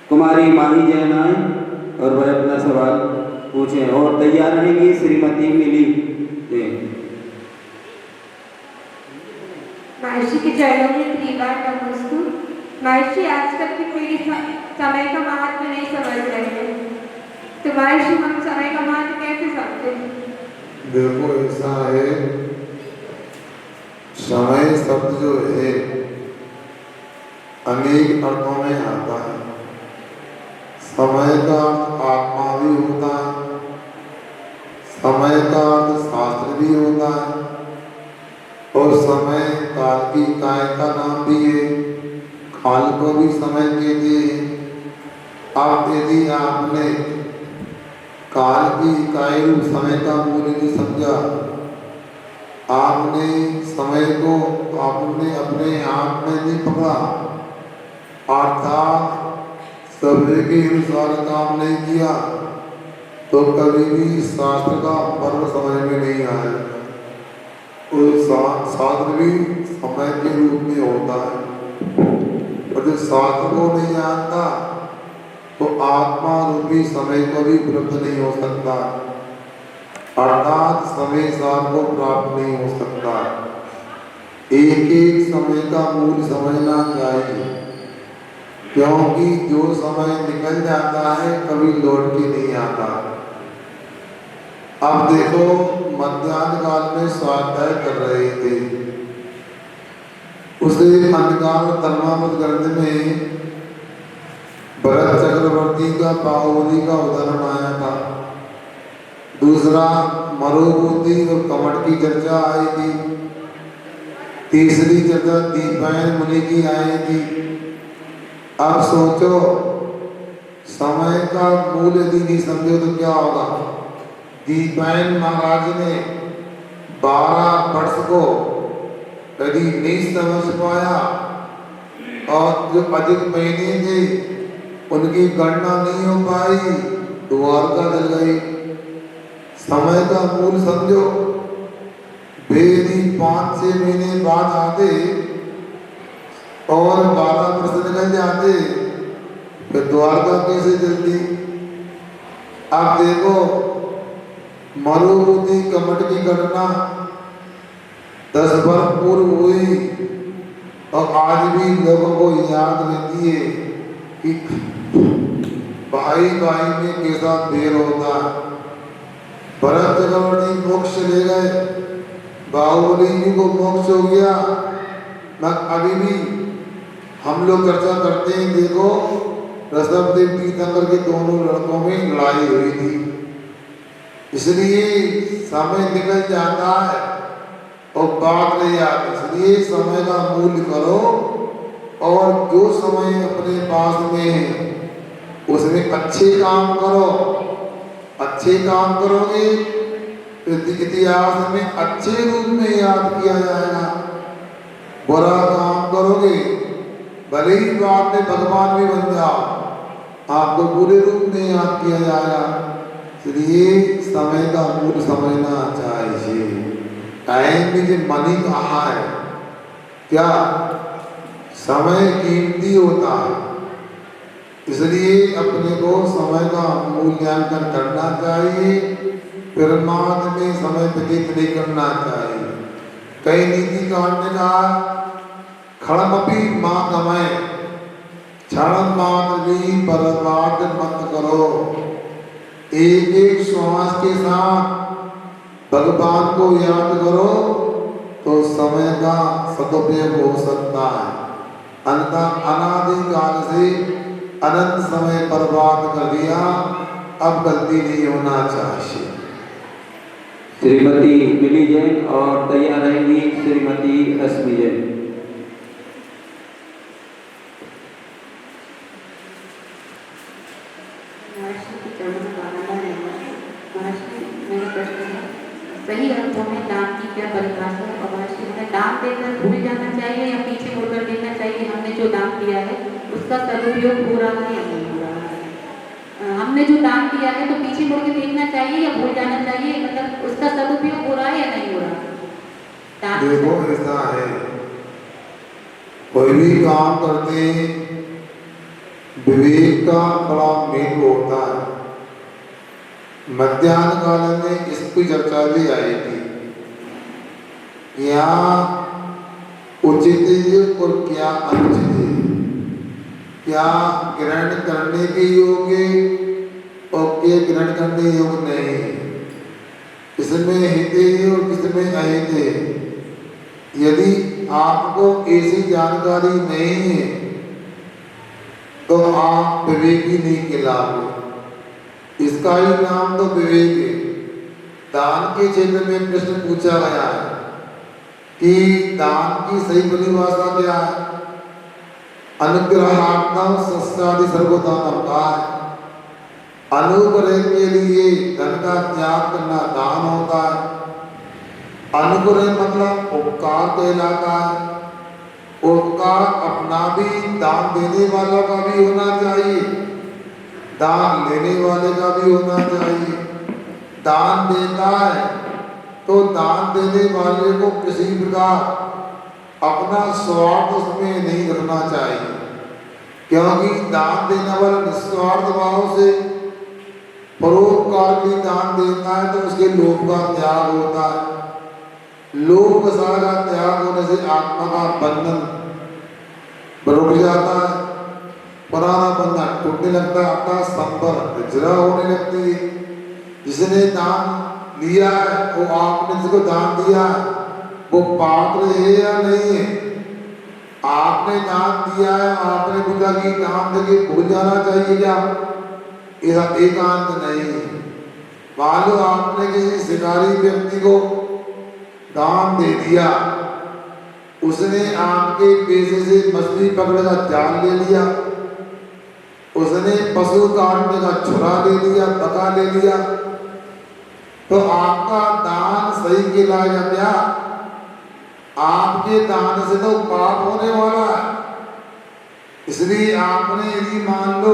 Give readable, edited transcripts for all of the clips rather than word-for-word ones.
कुमारी माही जैन आए और वह अपना सवाल पूछें और तैयार रहेंगी श्रीमती मिली जैन। महर्षि के चरणों में 3 बार नमस्ते। महर्षि आजकल की पीढ़ी समय का महत्व नहीं समझ रहे हैं, तो महर्षि हम समय का महत्व कैसे समझे? देखो ऐसा है, समय शब्द जो है अनेक अर्थों में आता है। समय का अर्थ आत्मा भी होता है, समय का अर्थ शास्त्र भी होता है, और समय काल की इकाई का नाम भी है। काल को भी समय कहते हैं। अब यदि आपने काल की इकाई रूप समय का मूल्य नहीं समझा, आपने समय को आपने अपने हाथ में नहीं पकड़ा, अर्थात समय के अनुसार काम नहीं किया, तो कभी भी शास्त्र का पर्व समझ में नहीं आएगा। और शास्त्र भी समय के रूप में होता है, और जो शास्त्र को नहीं जानता तो आत्मा रूपी समय को भी उपलब्ध नहीं हो सकता, अर्थात समय सार को प्राप्त नहीं हो सकता। एक एक समय का मूल्य समझना चाहिए, क्योंकि जो समय निकल जाता है कभी लौट के नहीं आता। अब देखो, मध्याह्न काल में स्वाध्याय कर रहे थे, उसे अंधकार धर्मामृत ग्रंथ में भरत चक्रवर्ती का बाहुबली का उदाहरण आया था। दूसरा मरुभूति और कमठ की चर्चा आई थी। तीसरी चर्चा दीपायन मुनि की आई थी। अब सोचो, समय का मूल्य यदि नहीं समझो तो क्या होगा। दीपायन महाराज ने 12 वर्ष को यदि नहीं समझ पाया और जो अधिक महीने थे उनकी गणना नहीं हो पाई, द्वारका जल गई। समय का मूल समझो। यदि 5-6 महीने बाद आते और 12 वर्ष निकल जाते, फिर द्वारका कैसे जलती। अब देखो, मरुभूति कमठ की घटना 10 वर्ष पूर्व हुई और आज भी लोगों को याद रहती है कि भाई भाई में कैसा देर होता है। भरत चक्रवर्ती मोक्ष ले गए, बाहुबली जी को मोक्ष हो गया, मगर अभी भी हम लोग चर्चा करते हैं। देखो, ऋषभदेव तीर्थंकर के दोनों लड़कों में लड़ाई हुई थी, इसलिए समय निकल जाता है और बात नहीं आती। इसलिए समय का मूल्य करो, और जो समय अपने पास में है उसमें अच्छे काम करो। अच्छे काम करोगे तो इतिहास में अच्छे रूप में याद किया जाएगा। बुरा काम करोगे, भले ही बाद में भगवान भी बन जाओ, आपको बुरे रूप में याद किया जाएगा। इसलिए समय का मूल्य समझना चाहिए। टाइम में जो मनी कहा है, क्या समय कीमती होता है, इसलिए अपने को समय का मूल्यांकन करना चाहिए, फिर बाद में समय व्यतीत नहीं करना चाहिए। कई नीतिकार ने कहा, खड़मपी माँ कमाए, क्षण मात्र भी बर्बाद मत करो। एक एक श्वास के साथ भगवान को याद करो तो समय का सदुपयोग हो सकता है। अनादिकाल से अनंत समय बर्बाद कर दिया, अब गलती नहीं होना चाहिए। श्रीमती मिली जैन और तैयार रहेंगी श्रीमती रश्मि जैन। सही अर्थों में दान की क्या परिभाषा है? और दान देकर भूल जाना चाहिए या पीछे मुड़कर देखना चाहिए हमने जो दान दिया है उसका सदुपयोग हो रहा है या नहीं हो रहा है। हमने जो दान दिया है तो पीछे मुड़ के देखना चाहिए या भूल जाना चाहिए, मतलब उसका सदुपयोग हो रहा है या नहीं हो रहा। देखो, ऐसा है, कोई भी काम करते हैं विवेक का बड़ा मेल होता है। मध्याह्न काल में इसकी चर्चा भी आई थी। यहाँ उचित है और क्या अनुचित है, क्या ग्रहण करने के योग्य और क्या ग्रहण करने योग्य नहीं, किसमें हित है और किसमें अहित है। यदि आपको ऐसी जानकारी नहीं है तो आप विवेकी नहीं कहलाओगे। इसका ही नाम तो विवेक है। दान के क्षेत्र में प्रश्न पूछा गया है कि दान की सही परिभाषा क्या है। अनुग्रहार्थम सस्यादि सर्वदानम का है। अनुग्रह के लिए धन का त्याग करना दान होता है। अनुग्रह मतलब उपकार कहलाता है। उपकार अपना भी, दान देने वाला का भी होना चाहिए, दान लेने वाले का भी होना चाहिए। दान देता है तो दान देने वाले को किसी प्रकार अपना स्वार्थ उसमें नहीं रखना चाहिए, क्योंकि दान देने वाला निस्वार्थ भाव से परोपकार की दान देता है तो उसके लोभ का त्याग होता है। लोभ का त्याग होने से आत्मा का बंधन रुक जाता है, पुराना बंधन टूटने लगता है, आपका संपर्क जरा होने लगती है। जिसने दान लिया है वो आपने जिसको दान दिया है वो पात्र है या नहीं है। आपने दान दिया है, आपने पूछा कि दान देके भूल जाना चाहिए क्या, ऐसा एकांत नहीं है। मान लो आपने किसी शिकारी व्यक्ति को दान दे दिया, उसने आपके पैसे से मछली पकड़ने का जाल ले लिया, उसने पशु काटने का छुरा ले लिया, बका ले लिया, तो आपका दान सही कहलाएगा क्या? आपके दान से तो पाप होने वाला है। इसलिए आपने यदि मान लो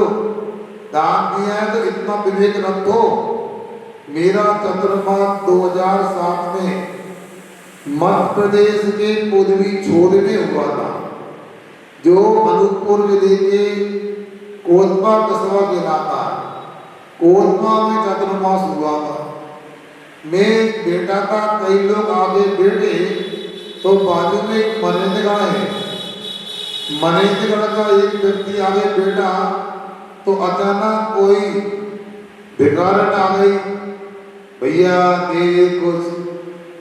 दान दिया है तो इतना विवेक रखो। मेरा चंद्रमा 2007 में मध्य प्रदेश के पूर्वी छोर में हुआ था, जो अनूपपुर जिले के कोतमा कस्बा कहलाता है। कोतमा में चतुर्मास हुआ था। मैं बैठा था, कई लोग आगे बैठे तो बाजू में एक मनेंद्रगढ़ है। मनेंद्रगढ़ का एक व्यक्ति आगे बैठा तो अचानक कोई भिखारन आ गई, भैया दे कुछ।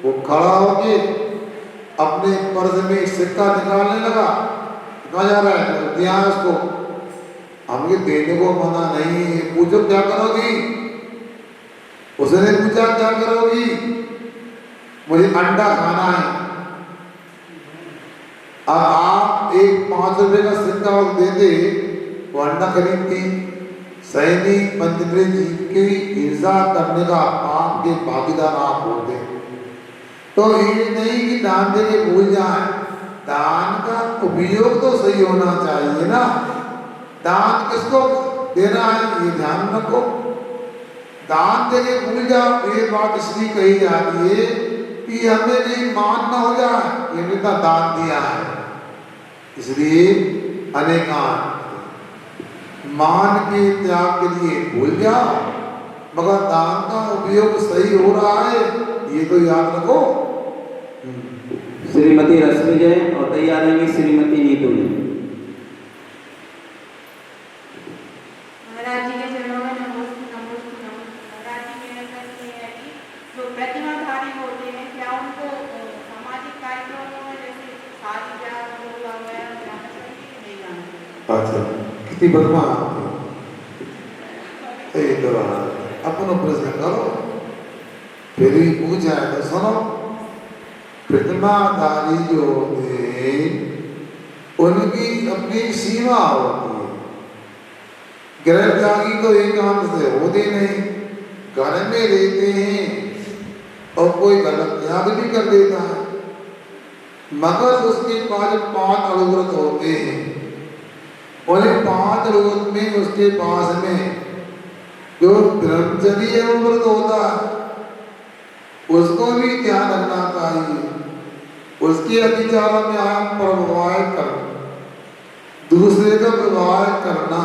वो खड़ा होके अपने पर्स में सिक्का निकालने लगा। कहाँ जा रहा है? दिया उसको। हमके देने को मना नहीं है। पूछो क्या करोगी? उसने पूछा क्या करोगी? मुझे अंडा खाना है। अब आप एक 5 रुपए का सिक्का देते, वो अंडा खरीदती। सैनिक पंचेंद्रिय जीव की हिंसा करने का पाप के भागीदार आप होते। तो ये नहीं कि दान दे के भूल जाए, दान का उपयोग तो सही होना चाहिए ना। दान किसको देना है ये ध्यान रखो। दान दे के भूल जाओ, ये बात इसलिए कही जाती है कि हमें नहीं मान ना हो जाए ये तो दान दिया है, इसलिए अनेकान मान के त्याग के लिए भूल जाओ, मगर दान का उपयोग सही हो रहा है ये तो याद रखो। श्रीमती रश्मि जैन और तैयार रहेंगी श्रीमती नीतू जैन। महाराज जी के चरणों में नमस्ते नमस्ते नमस्ते। महाराज जी मेरा प्रश्न ये है कि जो प्रतिमाधारी होते हैं क्या उनको सामाजिक कार्यक्रमों में जैसे शादी ब्याह वगैरह जाना चाहिए कि नहीं जाना चाहिए? अच्छा, कितनी बदमा अपनो प्रश्न करो, फिर भी पूछा है तो सुनो। प्रतिमाधारी जो होते हैं उनकी अपनी सीमा होती है। गृह त्यागी तो एकांत से होते नहीं, घर में रहते हैं और कोई गलत त्याग भी कर देता है, मगर उसके पास 5 अनुव्रत होते हैं। और 5 अनुव्रत में उसके पास में जो ब्रह्मचर्य अनुव्रत होता है उसको भी ध्यान रखना चाहिए। उसके अधिचारों में आप प्रभाव कर दूसरे का विवाह करना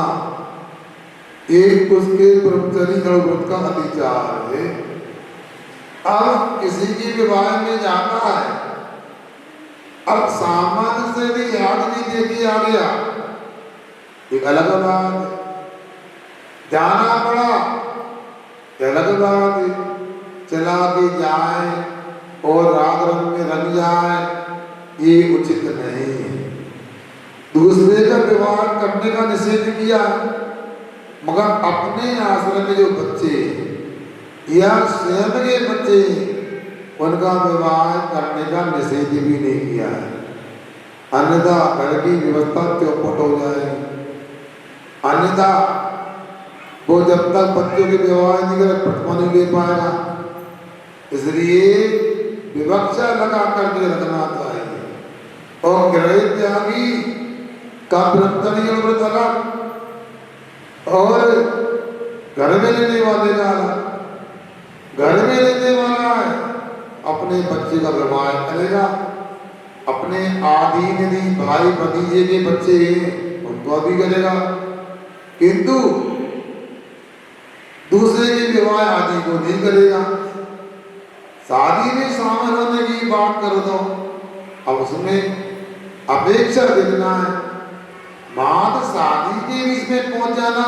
एक उसके ब्रह्मचर्य का व्रत का अधिकार है। अब किसी की विवाह में जाना है, अब सामान से भी याद नहीं देके आ गया, एक अलग बात है। जाना पड़ा, अलग बात है। चला के जाए और राग रंग में रंग जाए, ये उचित नहीं है। दूसरे का विवाह करने का निषेध किया, मगर अपने आश्रम में जो बच्चे या स्वयं के बच्चे, उनका विवाह करने का निषेध भी नहीं किया है। अन्यथा घर की व्यवस्था चौपट हो जाएगी। अन्यथा वो जब तक बच्चों के विवाह नहीं करे पटवा नहीं ले पाएगा। इसलिए विवक्षा लगा करके रखना चाहिए। और गृह त्यागी का ब्रह्मचर्य व्रत अलग और घर में लेने वाले का अलग। घर में लेने वाला है अपने बच्चे का विवाह करेगा, अपने आदि निधि भाई भतीजे के बच्चे उनको भी करेगा, किंतु दूसरे के विवाह आदि को नहीं करेगा। शादी में शामिल होने की बात कर दो, अब उसमें अपेक्षा देखना है। मात्र शादी के बीच में पहुंच जाना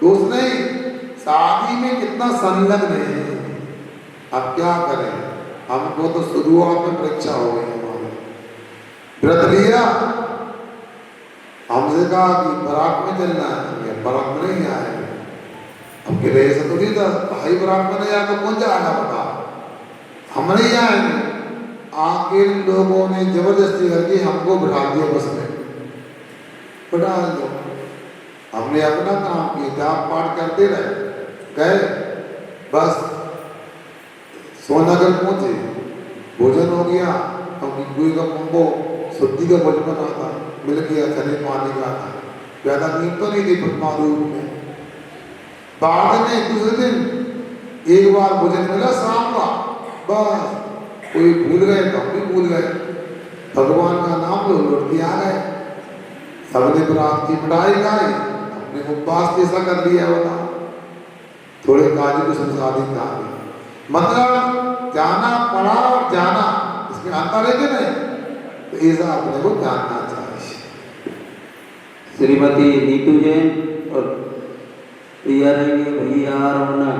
दोष नहीं, शादी में कितना संलग्न है। अब क्या करें, हमको तो शुरुआत में परीक्षा हो गई। हमारे व्रत लिया, हमसे कहा कि बारात में चलना है, बारात में नहीं आए। अब के लिए तो नहीं था, भाई बारात में नहीं आया तो कौन जाएगा बता, हम नहीं आएंगे। आखिर लोगों ने जबरदस्ती करके हमको बिठा दिया बस में, बिठा दो। हमने अपना काम किया, जाप पाठ करते रहे, गए बस सोनगर पहुंचे, भोजन हो गया। कोई का कुंभो शुद्धि का भोजन बना था, मिल गया, खने पानी का था, ज्यादा नींद तो नहीं थी पद्मा रूप में। बाद में दूसरे दिन एक बार भोजन मिला शाम का, बस कोई भूल गए तो हम भी भूल गए, भगवान का नाम लो लौट के आ गए। सबने बरात की मिठाई खाई, अपने उपवास कैसा कर लिया होता, थोड़े काजू को संसादी खा गए। मतलब जाना पड़ा और जाना, इसमें अंतर है कि नहीं, तो ऐसा अपने को जानना चाहिए। श्रीमती नीतू जैन और तैयार रहेंगे भैया रमना।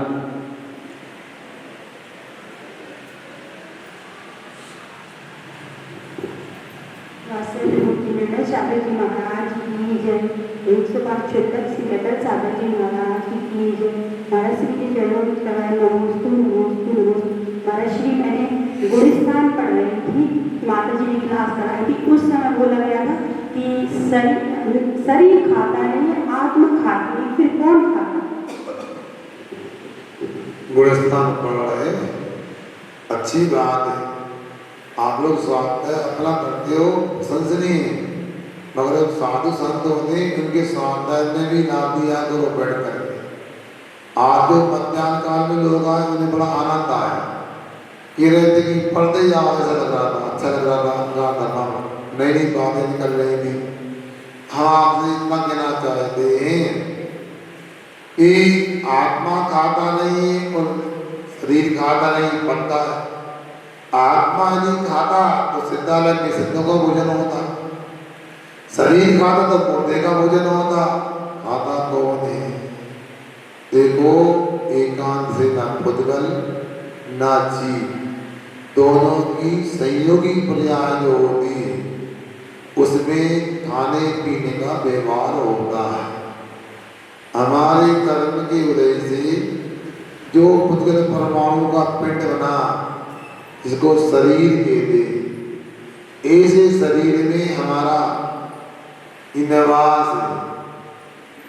सागर जी महाराज की जय। 175 श्री सागर जी महाराज की जय। महाराज श्री के चरणों में चढ़ाए नमोस्तु नमोस्तु नमोस्तु। महाराज श्री मैंने गुलिस्तान पढ़ रही थी, माता जी ने क्लास कराई थी, उस समय बोला गया था कि शरीर खाता नहीं, आत्मा खाती है, फिर कौन खाता? गुलिस्तान पढ़ रहे, अच्छी बात है। आप लोग स्वास्थ्य अपना करते हो, सनसनी, मगर साधु संत होते उनके स्वाध्याय में भी ना दिया करो बैठ करके। आज जो मध्याह्न काल में लोग आए, उन्हें बड़ा आनंद आया, ये रहते कि पढ़ते ही आओ, ऐसा लग रहा था, अच्छा लग रहा था, नई नई बातें निकल रही थी। हम आपसे इतना कहना चाहते हैं कि आत्मा खाता नहीं और शरीर खाता नहीं, पढ़ता है। आत्मा नहीं खाता तो सिद्धालय में सिद्धों का भोजन होता, शरीर खाता तो पोते का भोजन होता, खाता कौन है? देखो, एकांत से ना खुदगल ना जीव, दोनों की संयोगी पर्याय जो होती है, उसमें खाने पीने का व्यवहार होता है। हमारे कर्म के उदय से जो खुदगल परमाणु का पिंड बना, जिसको शरीर कहते, ऐसे शरीर में हमारा निवास है।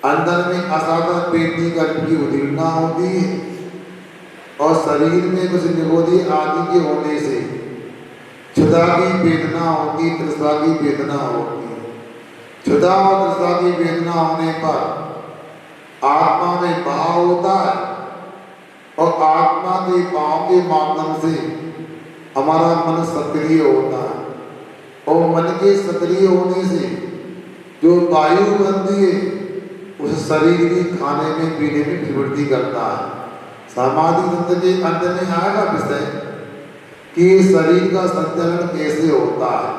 अंदर में असाधारण पेटनी गर्भ की उदीर्णा होती है और शरीर में कुछ निरोधी आदि के होने से क्षुधा की वेदना होती, तृष्णा की वेदना होती है। क्षुधा और तृष्णा की वेदना होने पर आत्मा में भाव होता है और आत्मा के भाव के माध्यम से हमारा मन सक्रिय होता है और मन के सक्रिय होने से जो वायु बनती है उस शरीर की खाने में पीने में प्रवृत्ति करता है। समाधि तंत्र के अंत में आएगा विषय कि शरीर का संचालन कैसे होता है।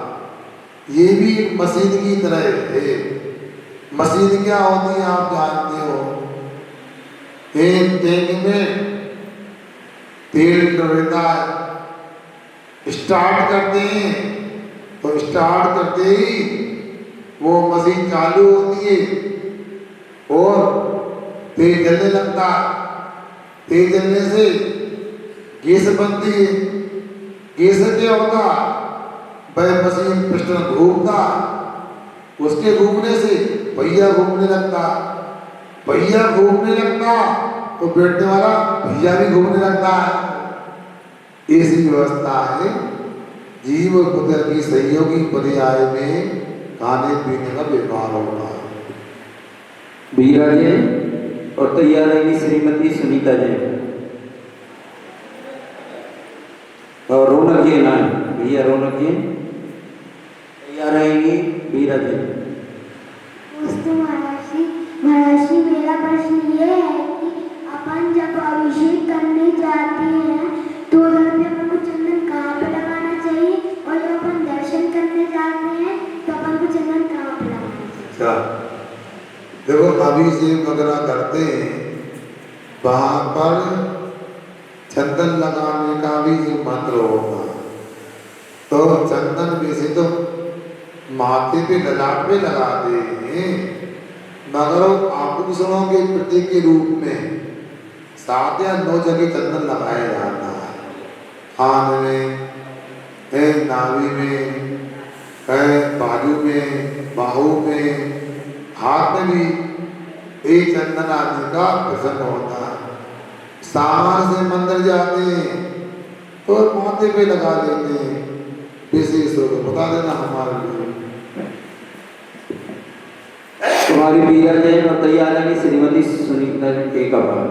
ये भी एक मशीन की तरह है। मशीन क्या होती है आप जानते हो। एक टैंक में तेल रहता है, स्टार्ट करते हैं तो स्टार्ट करते ही वो मशीन चालू होती है और तेल जलने लगता है। तेल जलने से गैस बनती है। गैस से क्या होता, वह मशीन पिस्टन घूमता, उसके घूमने से पहिया घूमने लगता, पहिया घूमने लगता तो बैठने वाला भैया भी घूमने लगता है। ऐसी व्यवस्था है। जीव और कुदरत की सहयोगी पर्याय में खाने पीने का व्यवहार होगा। बीरा जी और तैयार रहेंगी श्रीमती सुनीता जी और रौनक जी ना भैया। रौनक जी तैयार रहेंगी। बीरा जी। महर्षि मेरा प्रश्न ये है कि अपन जब अभिषेक करने जाते हैं तो उधर पे अपन को चंदन कहाँ पे लगाना चाहिए, और जब अपन दर्शन करने जाते हैं तो अपन को चंदन कहाँ पे लगाना चाहिए? अच्छा देखो, अभिषेक वगैरह करते हैं वहां पर चंदन लगाने का भी जो मंत्र होगा, तो चंदन वैसे तो माथे पे ललाट पे लगाते हैं, मगर आभूषणों के प्रतीक के रूप में 7 या 9 जगह चंदन लगाया जाता है। कान में, नाभि में, बाजू में, बाहू में, हाथ में भी एक चंदन आदि का प्रसन्न होता है। सामान से मंदिर जाते हैं तो माथे पे लगा देते हैं। विशेष हो तो बता देना हमारे लिए। तुम्हारी बीरा जैन और तैयार रहेंगी श्रीमती सुनीता जी का भाव।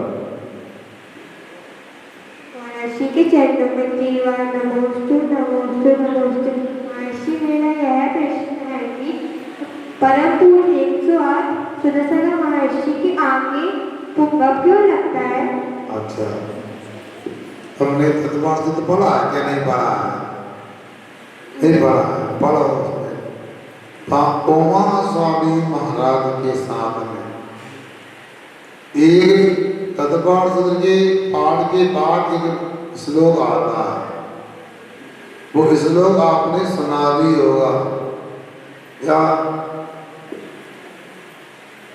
महर्षि के चरणों में जीवा नमोस्तु नमोस्तु नमोस्तु। महर्षि मेरा यह प्रश्न है कि परम पूर्ण 108 सुदर्शन महर्षि की आंखें पुंगव क्यों लगता है? अच्छा, हमने तत्वार्थ तो पढ़ा है क्या? नहीं पढ़ा है? नहीं पढ़ा है, पढ़ो उसमें। ओमा स्वामी महाराज के साथ में एक तत्वार्थ के पाठ के बाद एक श्लोक आता है। वो श्लोक आपने सुना भी होगा या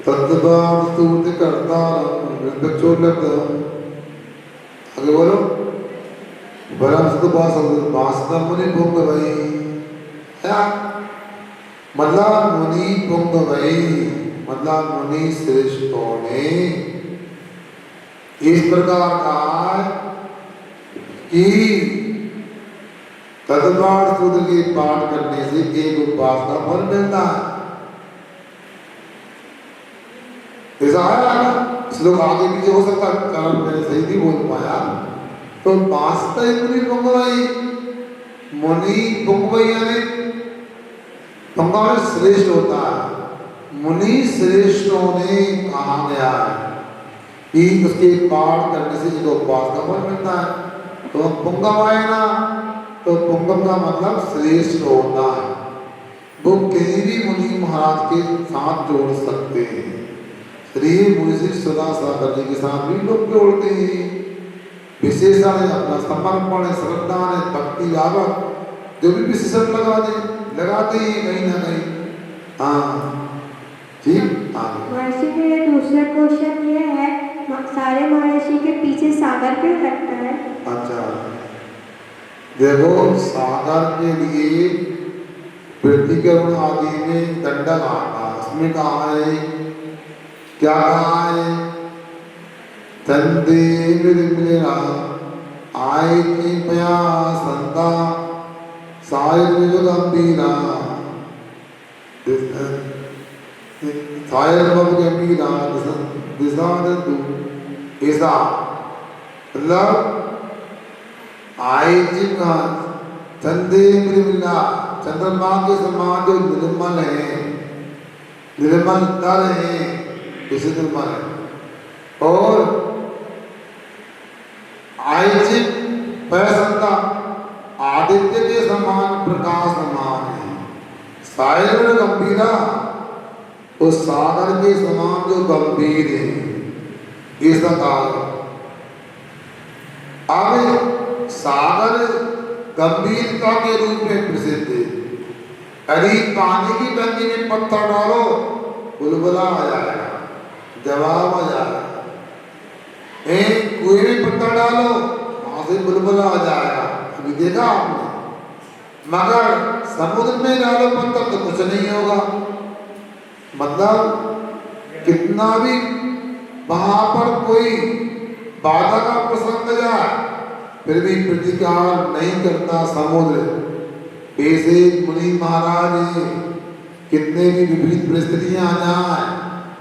तत्वार्थ स्तुति करता आगे बोलो। वास्तव मुनि पुंग भाई क्या मतलब? मुनि पुंग भाई मतलब मुनि श्रेष्ठों ने इस प्रकार कहा कि तत्वार्थ सूत्र के पाठ करने से एक उपवास का फल मिलता है। ऐसा है श्लोक आगे पीछे हो सकता है, कारण मैंने सही नहीं बोल पाया। तो वास्तविक मुनि पुंगवई, मुनि पुंगवई यानी पुंगव श्रेष्ठ होता है। मुनि श्रेष्ठों ने कहा गया है कि उसके पाठ करने से जो उपवास का फल मिलता है। तो पुंगव आए ना, तो पुंगव का मतलब श्रेष्ठ होता है। वो कहीं भी मुनि महाराज के साथ जोड़ सकते हैं। श्री मुनि श्री सदा सागर जी के साथ भी लोग जोड़ते हैं। विशेषण है अपना समर्पण है, श्रद्धा है, भक्ति भाव जो भी विशेषण लगाते हैं कहीं ना कहीं। हाँ ठीक। महर्षि मेरा दूसरा क्वेश्चन ये है, सारे महर्षि के पीछे सागर क्यों लगता है? अच्छा देखो, सागर के लिए प्रतिकरण आदि में दंडक आता है। उसमें कहा है, क्या कहा है? तंदे मिलेरा आय की प्यास संता सायर गंभीरा सायर गंभीरा दिशा तू ऐसा मतलब आय जी का चंदे मिला चंद्रमा के समान जो निर्मल है निर्मल तर है, इसे निर्मल है। और आयचित पैसंता आदित्य के समान प्रकाशमान है। सायर गंभीरा उस सागर के समान जो गंभीर है, इसका काल। अब सागर गंभीरता के रूप में प्रसिद्ध है। यदि पानी की टंकी में पत्थर डालो बुलबुला आ जाएगा, जवाब आ जाएगा। एक कुएं में पत्थर डालो वहां से बुलबुला आ जाएगा, अभी देखा आपने। मगर समुद्र में डालो पत्थर तो कुछ नहीं होगा। मतलब कितना भी वहां पर कोई बाधा का प्रसंग जाए फिर भी प्रतिकार नहीं करता समुद्र। ऐसे मुनि महाराज कितने भी विपरीत परिस्थितियां आ जाए,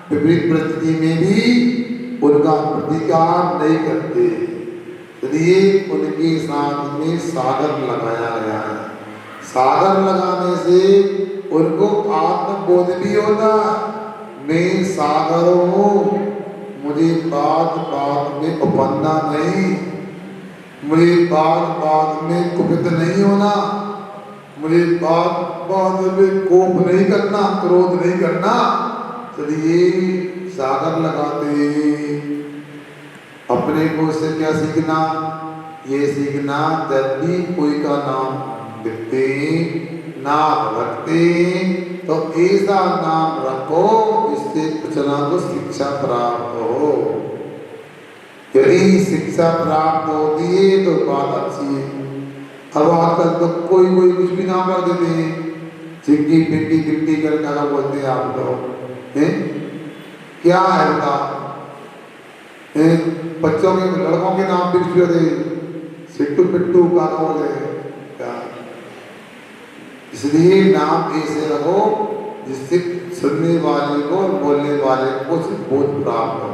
विपरीत परिस्थिति में भी उनका प्रतिकार नहीं करते, इसलिए उनके साथ में सागर लगाया गया है। सागर लगाने से उनको आत्मबोध भी होता, मैं सागर हूँ, मुझे बात बात में उपन्ना नहीं, मुझे बात बात में कुपित नहीं होना, मुझे बात बात में कोप नहीं करना, क्रोध नहीं करना। चलिए सागर लगाते अपने को से क्या सीखना, ये सीखना जब भी कोई का नाम लिखते नाम रखते तो ऐसा नाम रखो जिससे कुछ ना कुछ शिक्षा प्राप्त हो। यदि शिक्षा प्राप्त होती है तो बात अच्छी है। अब आजकल तो कोई कोई कुछ भी नाम रख देते हैं, चिक्की पिंकी गिट्टी कर क्या बोलते हैं आप लोग, हैं क्या है बता। बच्चों के लड़कों के नाम भी कुछ दे, सिट्टू पिट्टू का बोले क्या। इसलिए नाम ऐसे रखो जिससे सुनने वाले को बोलने वाले को बोध प्राप्त हो।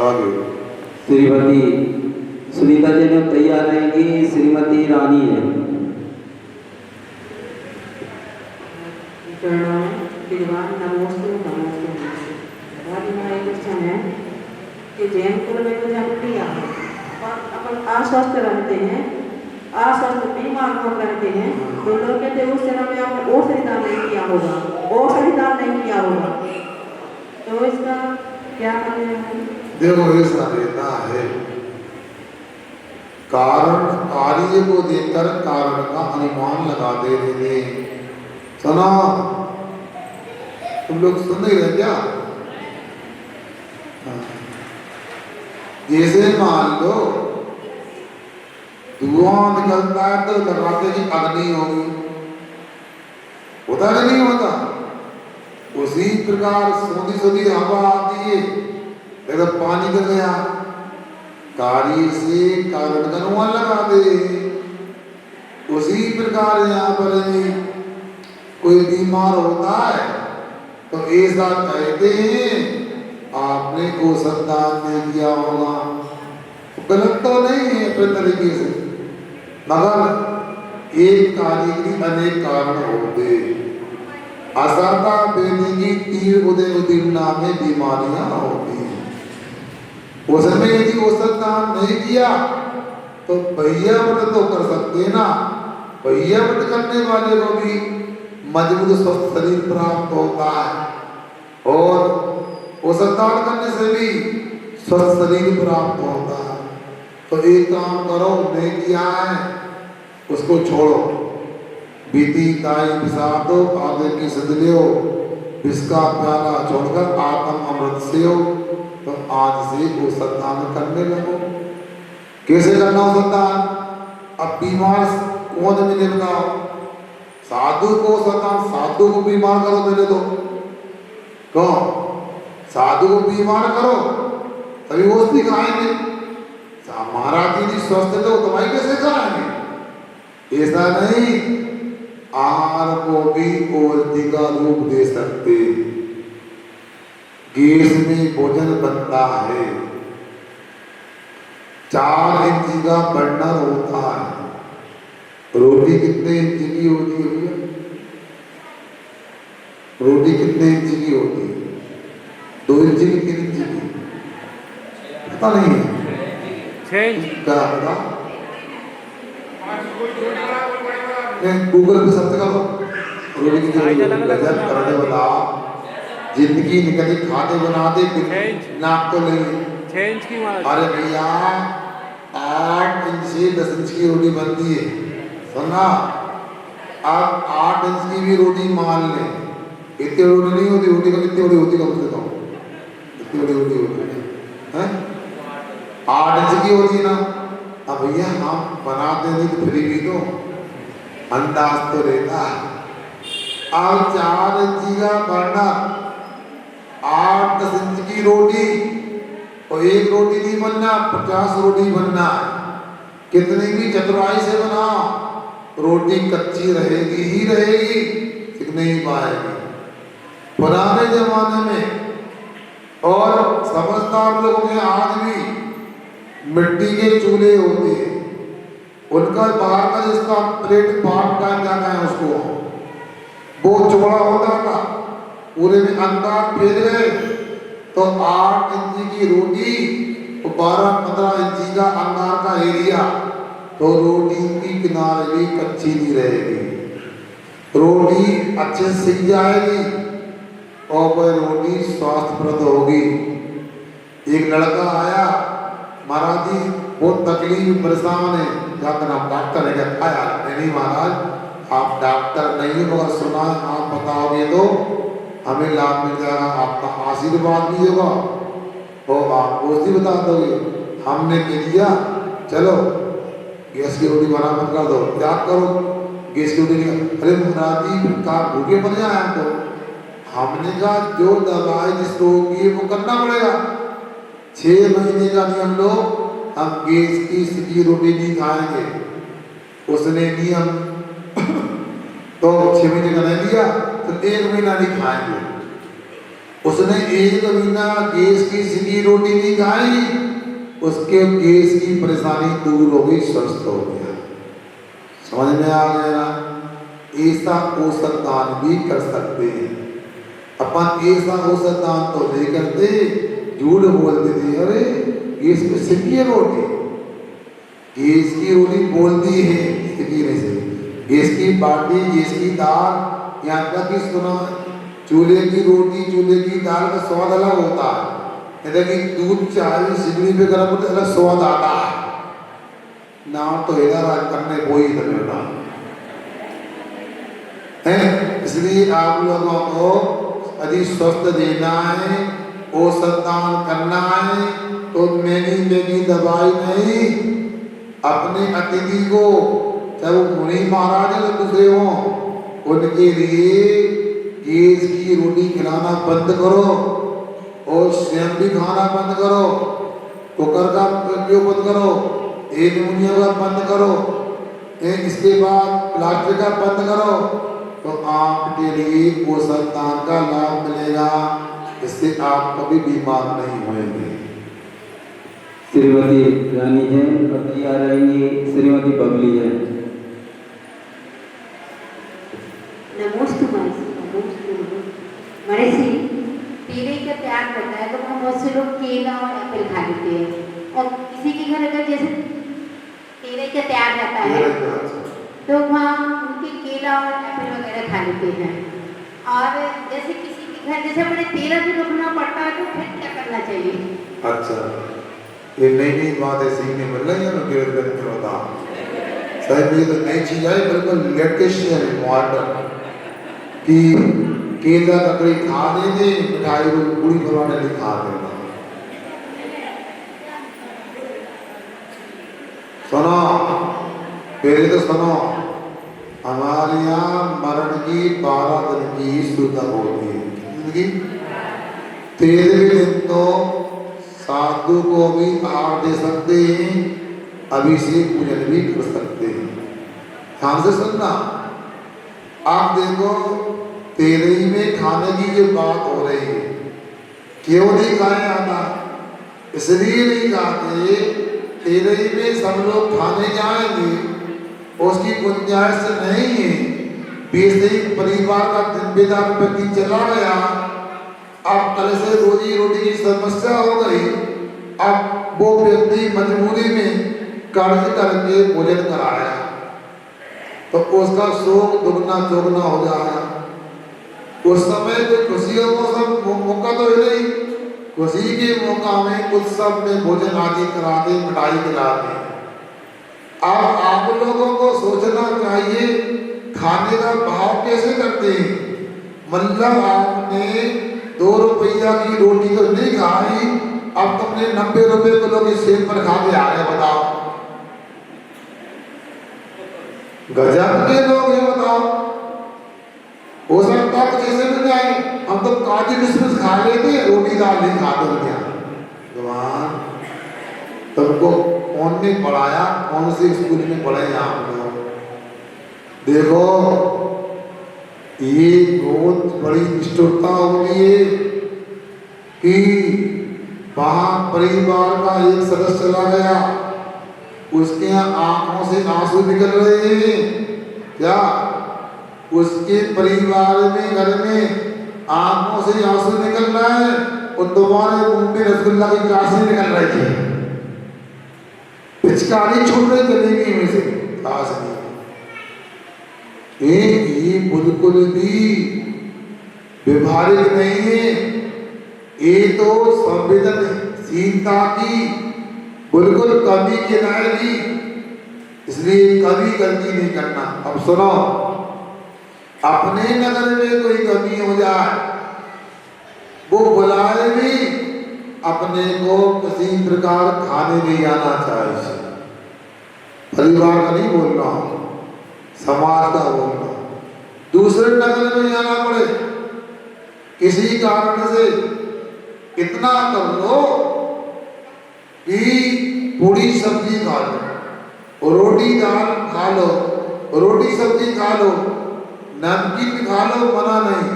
आगे श्रीमती सुनीता जी ने तैयार रहेंगी, श्रीमती रानी है। नमोस्तु नमोस्तु। एक क्वेश्चन है कि जैन कुल में तो जन्म लिया और अपन अस्वस्थ रहते हैं, अस्वस्थ बीमार हो करते हैं, तो लोग कहते हैं उस जन्म में आपने औषधि दान नहीं किया होगा, औषधि दान नहीं किया होगा, तो इसका क्या करें? देखो ऐसा रहता है, कारण कार्य को देखकर कारण का अनुमान लगा दे रहे हैं। सुना तुम लोग सुन नहीं रहे क्या? जैसे मान लो धुआं निकलता है तो लगाते कि अग्नि होगी, होता नहीं होता। उसी प्रकार सोधी सोधी हवा आती है तो पानी कर गया, कार्य से कारण का अनुमान लगा दे। उसी प्रकार यहाँ पर कोई बीमार होता है तो ऐसा कहते हैं आपने औषध दान नहीं किया होगा। गलत तो नहीं है अपने तरीके से, मगर एक कार्य की अनेक कारण होते। असाता बेनी की तीर उदय उदीर्णा में बीमारियां होती हैं। उसमें यदि औषध दान नहीं किया तो भैया व्रत तो कर सकते ना, भैया व्रत करने वाले को भी मजबूत स्वस्थ शरीर प्राप्त होता है और औषध दान करने से भी स्वस्थ शरीर प्राप्त होता है। तो एक काम करो, नहीं किया है उसको छोड़ो, बीती ताई पिसाब दो, आगे की सद लो, इसका प्याला छोड़कर आत्म अमृत से हो। तो आज से औषध दान करने लगो। कैसे करना औषध दान? अब बीमार कौन मिले बताओ? साधु को औषध दान, साधु को बीमार करो पहले तो, कौन साधु को बीमार करो तभी औषधि खाएंगे। महाराज जी स्वस्थ है तो दवाई कैसे खाएंगे? ऐसा नहीं, आहार को भी औषधि का रूप दे सकते। गैस में भोजन बनता है, 4 इंच का बर्नर होता है। रोटी कितने इंच की होती है? रोटी कितने इंच की होती है? 2 इंच की, 3 इंच की? पता नहीं है। 6 इंच। क्या पता? गूगल पे सर्च करो रोटी कितनी होती है, गजब करने बता। जिंदगी निकली खाते बनाते नाक तो नहीं। 6 इंच की महाराज। अरे भैया 8 इंच से 10 इंच की रोटी बनती है, सुनना। आप 8 इंच की भी रोटी मान लें, इतनी रोटी नहीं होती। रोटी का कितनी बड़ी होती है, कम से कम कितनी बड़ी रोटी होती है? 8 इंच की होती है ना। अब भैया हम बनाते नहीं तो फिर भी तो अंदाज तो रहता है। अब 4 इंच का बर्नर, 8-10 इंच की रोटी, और एक रोटी नहीं बनना, 50 रोटी बनना है। कितनी भी चतुराई से बनाओ, रोटी कच्ची रहेगी ही रहेगी, सीख नहीं पाएगी। पुराने जमाने में और समझदार लोगों के आज भी मिट्टी के चूल्हे होते हैं। उनका बाहर का जिसका प्लेट पाट का जाता है उसको, वो चौड़ा होता था, पूरे में अंगार फेर गए तो 8 इंच की रोटी, 12-15 इंच का अंगार का एरिया, तो रोटी की किनारे भी कच्ची नहीं रहेगी, रोटी अच्छे से सिक जाएगी और वह रोटी स्वास्थ्यप्रद होगी। एक लड़का आया, महाराज जी बहुत तकलीफ परेशान है, जाकर आप डॉक्टर है क्या? आया नहीं महाराज, आप डॉक्टर नहीं हो, मगर सुना आप बताओगे तो हमें लाभ मिल जाएगा, आपका आशीर्वाद भी होगा और आप उसी बता दोगे। हमने कह दिया चलो गैस की रोटी बराबर कर दो। क्या करो? गैस की रोटी? अरे महाराज जी का भूखे बन जाए हम तो। हमने कहा जो दवाई जिस रोग की वो करना पड़ेगा। 6 महीने का नियम लो, हम गैस की सिकी रोटी नहीं खाएंगे। उसने नियम तो 6 महीने का नहीं लिया तो 1 महीना नहीं खाएंगे। उसने 1 महीना गैस की सिकी रोटी नहीं खाई, उसके गैस की परेशानी दूर हो गई, स्वस्थ हो गया। समझ में आ गया ना? ऐसा औषध दान भी कर सकते हैं अपन। ऐसा औषध दान तो नहीं करते, झूठ बोलते थे, अरे गैस में सिकी रोटी, गैस की रोटी बोलती है सिकी नहीं से, गैस की बाटी, गैस की दाल, यहाँ तक कि सुना चूल्हे की रोटी, चूल्हे की दाल का स्वाद अलग होता है। कि दूध चाय सिगड़ी पे गर्म होते अलग स्वाद आता है। नाम तो इधर आज करने कोई इधर है। इसलिए आप लोगों को यदि स्वस्थ देना है, औषध दान करना है, तो महंगी दवाई नहीं, अपने अतिथि को, चाहे वो मुनि महाराज है तो दूसरे हो, उनके लिए गैस की रोटी खिलाना बंद करो और स्वयं भी खाना बंद करो। कुकर का उपयोग बंद करो, एल्युमिनियम का बंद करो, इसके बाद प्लास्टिक का बंद करो, तो आपके लिए औषध दान का लाभ मिलेगा। इससे आप कभी बीमार नहीं होंगे। श्रीमती रानी जैन और तैयार रहेंगी श्रीमती बबली जैन। नमोस्तु महर्षि। केले का त्याग करता है तो वहाँ बहुत से लोग केला और एप्पल खा लेते हैं, और किसी के घर अगर जैसे केले का त्याग रहता है तो वहाँ उनके केला और एप्पल वगैरह खा लेते हैं। और जैसे किसी के घर जैसे बड़े तेला भी रखना पड़ता है तो फिर क्या करना चाहिए? अच्छा, ये नई बात है, सीखने मिल रही है ना। बता सही में तो नई चीज है, बिल्कुल लेटेस्ट है, मॉडर्न कि केला ककड़ी खा लेते, मिठाई को पूरी फरमाने नहीं खा देना। सुनो पहले तो सुनो, हमारे यहाँ मरण की 12 दिन की सुधा होती है। कितनी? 13वें दिन तो साधु को भी आहार दे सकते हैं, अभिषेक पूजन भी कर सकते हैं। ध्यान से सुनना। आप देखो 13 में खाने की जो बात हो रही है, क्यों नहीं खाया जाता? इसलिए नहीं खाते, 13 में सब लोग खाने जाएंगे, उसकी गुंजाइश नहीं है, बेसिक परिवार का जिम्मेदार व्यक्ति चला गया, अब कल से रोजी रोटी की समस्या हो गई, अब वो व्यक्ति मजबूरी में कर्ज करके भोजन कराया तो उसका शोक दुगना चौगुना हो जाएगा। उस समय तो खुशियों को सब मौका तो है नहीं, खुशी के मौका में उत्सव में भोजन आदि कराते, मिठाई खिलाते। अब आप लोगों को सोचना चाहिए खाने का भाव कैसे करते हैं। मतलब आपने 2 रुपया की रोटी तो नहीं खाई, अब तुमने 90 रुपए किलो के सेब पर खा के आ रहे, बताओ गजब के लोग हैं। बताओ हो सकता है कुछ ऐसे मिल जाए, हम तो काजू किशमिश खा लेते, रोटी दाल नहीं खाते क्या। भगवान तुमको कौन ने पढ़ाया, कौन से स्कूल में पढ़े आप लोग। देखो ये बहुत बड़ी निष्ठुरता होती है कि वहां परिवार का एक सदस्य चला गया, उसके आंखों से आंसू निकल रहे हैं। क्या उसके परिवार में, घर में आंखों से आंसू निकल रहा है और तुम्हारे मुंह में रसगुल्ला की काशी निकल रही थी, पिचकारी छूट रही चलेगी में से काश नहीं। ये बिल्कुल भी व्यवहारिक नहीं है, ये तो संवेदनशीलता की बिल्कुल कमी के नायकी, इसलिए कभी गलती नहीं करना। अब सुनो, अपने नगर में कोई कमी हो जाए वो बुलाए भी, अपने को किसी प्रकार खाने नहीं आना चाहिए। परिवार का नहीं बोल रहा हूं, समाज का बोल रहा हूं। दूसरे नगर में जाना पड़े किसी कारण से, इतना कर लो कि पूरी सब्जी खा लो, रोटी दाल खा लो, रोटी सब्जी खा लो, नमकीन खा लो, मना नहीं,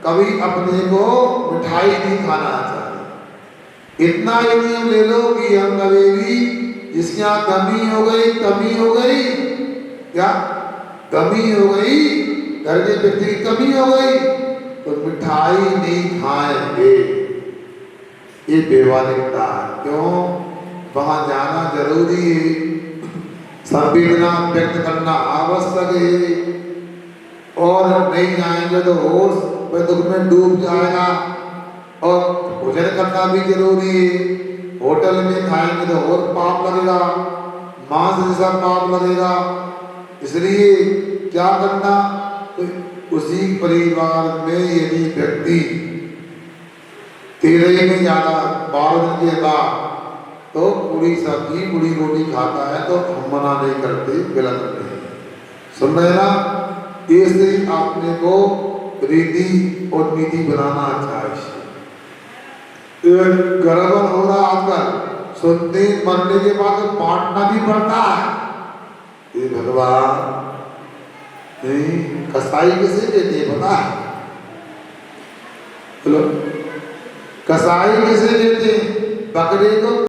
कभी अपने को मिठाई नहीं खाना चाहिए। इतना ही नियम ले लो कि हम कभी भी जिसके यहाँ कमी हो गई, क्या कमी हो गई, घर के व्यक्ति की कमी हो गई तो मिठाई नहीं खाएंगे। ये व्यवहारिकता है। क्यों? वहां जाना जरूरी है, संवेदना व्यक्त करना आवश्यक है, और नहीं जाएंगे तो होश वह दुख में डूब जाएगा। और भोजन करना भी जरूरी है। होटल में खाएंगे तो और पाप लगेगा, मांस जैसा पाप लगेगा। इसलिए क्या करना, तो उसी परिवार में यदि व्यक्ति 13 में ज्यादा 12 दिन के बाद तो पूरी सब्जी पूरी रोटी खाता है तो हम मना नहीं करते, गलत नहीं। सुन रहे ना, इसलिए आपने को रीति और नीति बनाना चाहिए। गड़बड़ हो रहा आजकल, सुनते मरने के बाद तो बांटना भी पड़ता है। ये भगवान कसाई किसे कहते हैं पता है? कसाई किसे कहते हैं? बकरे को